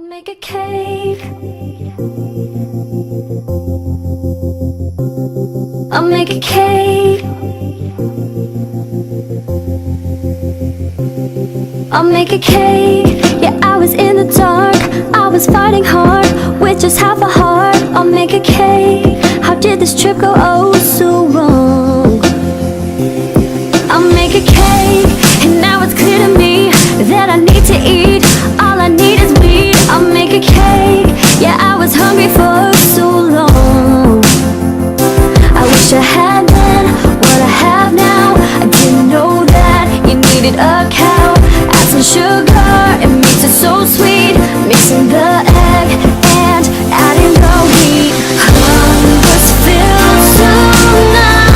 make a cake. I'll make a cake. I'll make a cake. Yeah, I was in the dark, I was fighting hard with just half a heart. I'll make a cake. How did this trip go oh so wrong? I'll make a cake, and now it's clear to me that I need to eat. All I need is meat. I'll make a cake. Yeah, I was hungry for so long. I wish I had then what I have now. I didn't know that you needed a cow. Add some sugar, it makes it so sweet. Mixing the egg and adding the wheat. Hunger's filled tonight.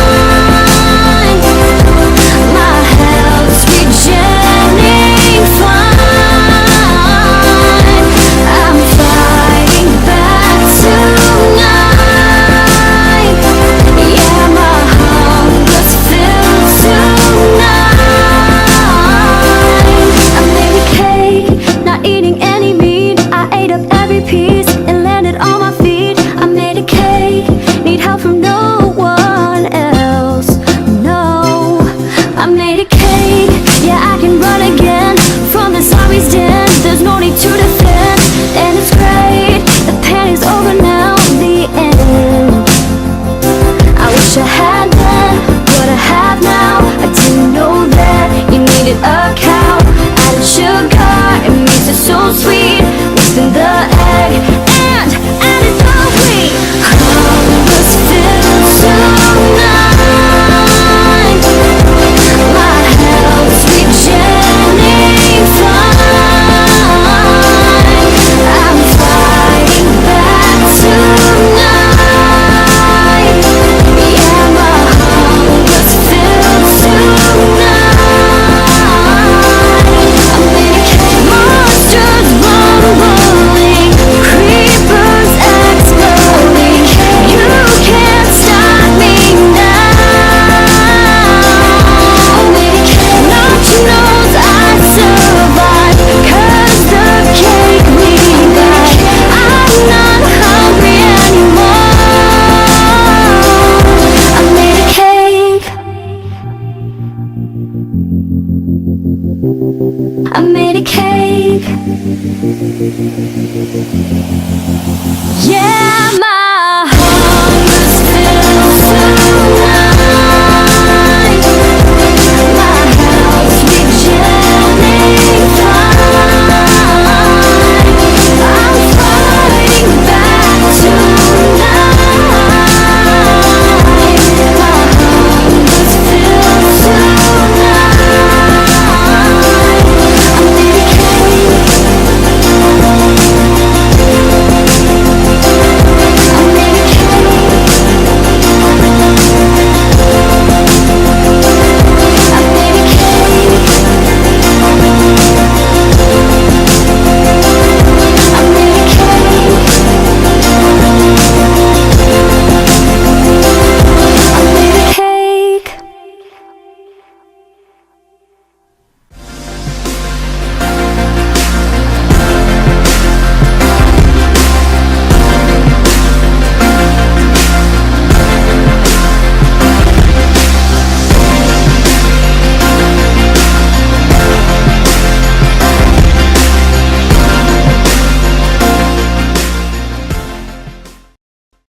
My health's regenerating fine. I'm fighting back tonight. Yeah, my hunger's filled tonight. I made a cake, not eating any meat. I ate up every piece and landed on my feet. I made a cake, need help from no one else. No, I made a cake. Yeah, I can run again from the zombie's den. There's no need to defend, and it's great. The panic's over now, the end. I wish I had then what I have now. I didn't know that you needed a